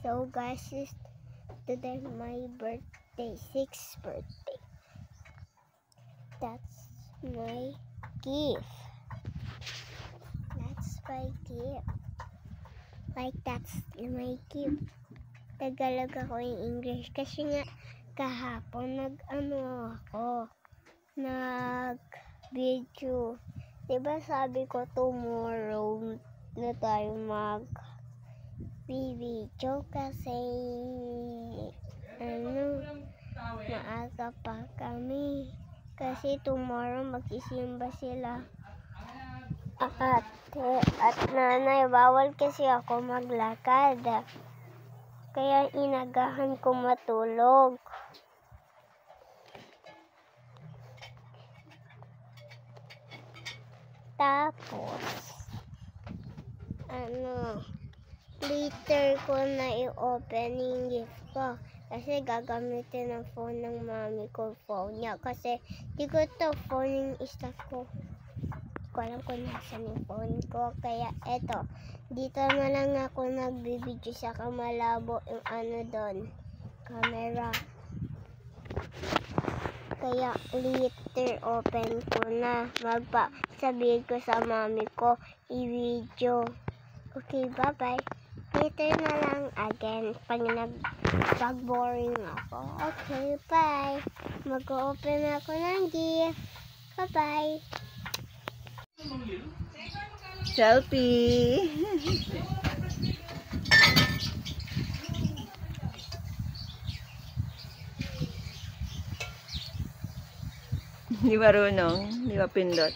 So guys, today my birthday, 6th birthday. That's my gift. That's my gift. Like that's my gift. Tagalog ako in English kasi nga kahapon nag-video. Diba sabi ko tomorrow na tayo mag-video kasi maaga pa kami. Kasi tomorrow magsisimba sila ate at nanay. Bawal kasi ako maglakad. Kaya inagahan ko matulog. Tapos, later ko na i-open yung gift ko. Kasi gagamitin ang phone ng mami ko, phone niya. Kasi di ko ito phone yung staff ko. Di ko alam kung nasan yung phone ko. Kaya eto, dito na lang ako nagbibideo sa kamalabo yung doon, camera. Kaya later open ko na. Sabihin ko sa mami ko i-video. Okay, bye-bye. Later na lang again pag boring ako. Okay, bye. Mag-open ako ng gift. Bye-bye. Selfie. Di marunong, di ba pindot?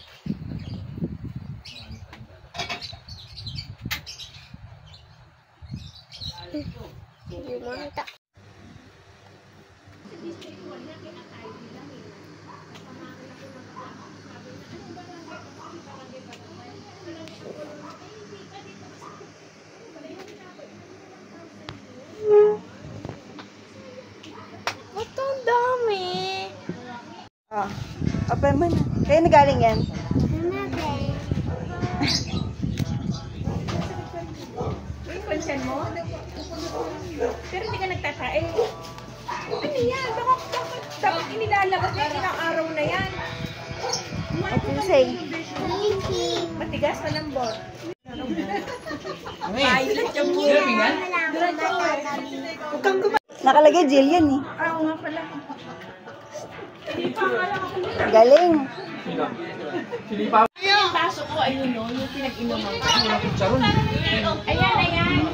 Hindi manta. Ang dami. Open mo na. Kaya nagaling yan? Yung pansan mo? Pero hindi ka nagtatae. Ano yan? Dapat inilalabas na ilang araw na yan. What do you say? Matigas na lambot. Nakalagay Jillian eh. Oo nga pala. Galing. Yung baso ko, ayun no, yung pinag-inuman ko. Ayan.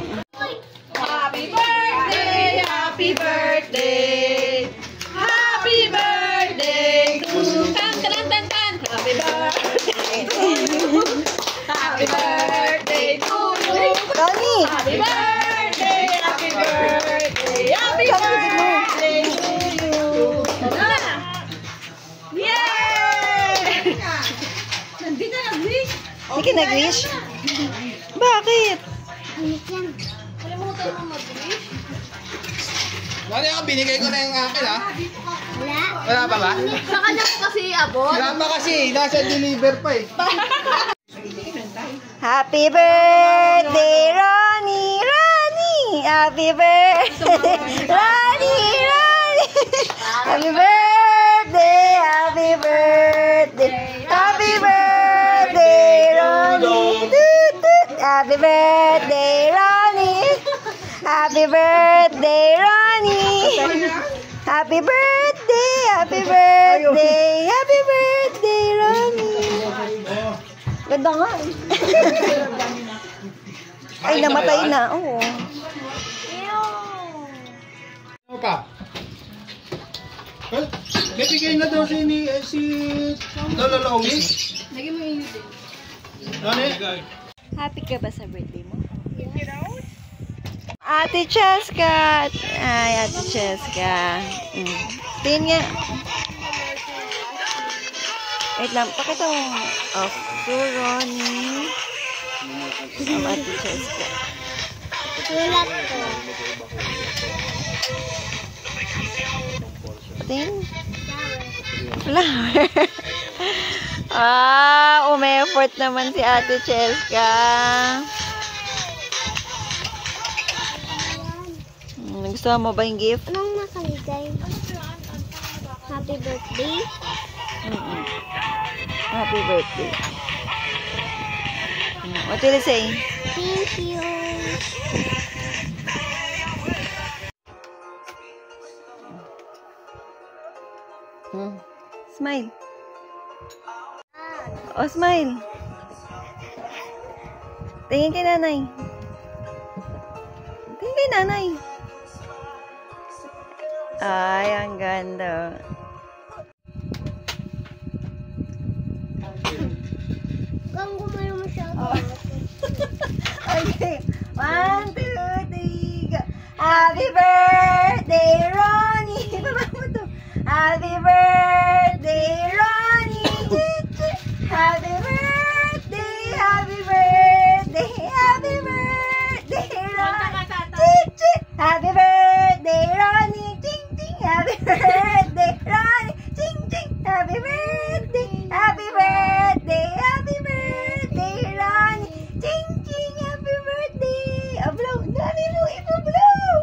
Happy birthday! Happy birthday! Happy birthday to tan-tan-tan-tan! Happy birthday to you! Happy birthday to you! Tony! Happy birthday! Happy birthday! Happy birthday to you! Yay! Hindi ka nag-wish? Hindi ka nag-wish? Bakit? Kalimutan mo mag-wish? Mali ako, binigay ko na yung akin ha. Wala. Wala pa ba? Baka na kasi abot. Wala pa kasi, nasa deliver pa eh. Happy birthday, Ronnie! Ronnie! Happy birthday, Ronnie! Ronnie! Happy birthday! Happy birthday! Happy birthday, Ronnie! Toot, toot. Happy birthday, Ronnie! Happy birthday, Ronnie! Happy birthday! Happy birthday! Happy birthday, Ronnie! Ganda nga eh. Ay, namatay na. Oo. Ano pa? May bigay na daw si Lola Lomi. Lagyan mo yung yun. Nani? Happy ka ba sa birthday mo? Ate Cheska! Ay, Ate Cheska. Tingin nga. Wait lang, pakita mo. Of to Ronnie. Ate Cheska. Sulat ko. Tingin. Flower. Umi-effort naman si Ate Cheska. Gusto mo ba yung gift? Anong nakalagay? Happy birthday? Happy birthday. What will you say? Thank you. Smile. Oh, smile. Tingin kay nanay. Tingin kay nanay. Ay, ang ganda. Kung gumano mo siya. Okay. 1, 2, 3, go. Happy birthday, Ronnie. Baba mo to. Happy birthday, Ronnie. Happy birthday, happy birthday, happy birthday, Ronnie. Happy birthday, Ronnie. Ching, ching. Happy birthday, Ronnie. Ching, ching. Happy birthday, happy birthday, happy birthday, Ronnie. Ching, ching. Happy birthday. Blow. Dami mo, ipa-blow.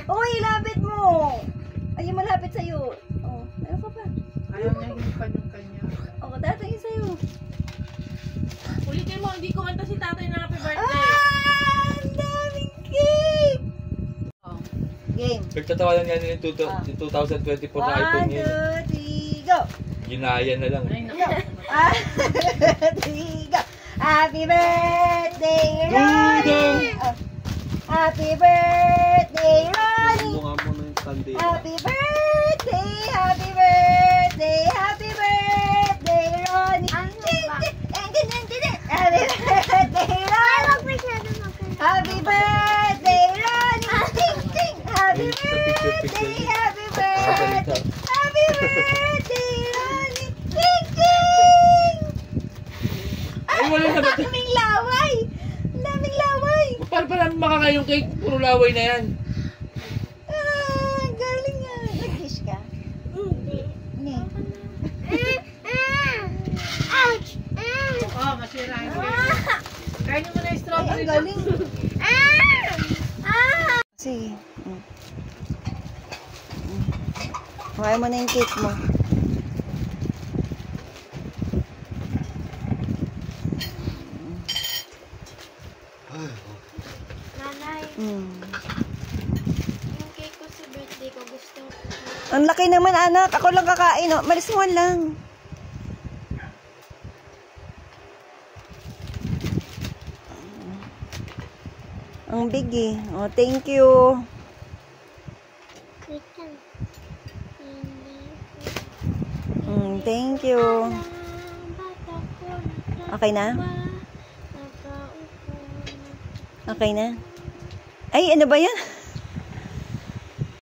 Uy, lapit mo. Ay, malapit sa'yo. Oh, meron ka pa. Ayaw niya hinipan yung kanya. Oh, tatay sa'yo. Ulitin mo, hindi ko kanta si tatay na happy birthday. Ah! Ang daming cake! Oh. Game. Nagtatawanan nga nila yung 2024 na iPhone 1, niya. 2, 3, go! Ginaya na lang. Ay, naku. Go! 1, 2, 3, go! Happy birthday, Ronnie! Oh. Happy birthday, Ronnie! Bunga mo na yung Sunday. Happy birthday, happy birthday, happy birthday, Ronnie! Happy birthday, Ronnie! Happy birthday, Ronnie! Ching, ching! Happy birthday, happy birthday, happy birthday, Ronnie! Ching, ching! Ay, wala na ba? Daming laway! Daming laway! Paano pa namin makakayong cake? Puro laway na yan. Ah, galing nga. Nag-wish ka? Hindi. Oh, masira yung kainin mo na yung Ay, strawberry. ang galing. Sige. Kuhain mo na yung cake mo. Nanay, Mm. yung cake ko sa birthday ko gusto ko. Ang laki naman, anak. Ako lang kakain. Oh. Malis mo lang. Ang big eh. Oh, thank you. Wait lang. Thank you. Okay na? Okay na? Ay, ano ba yan?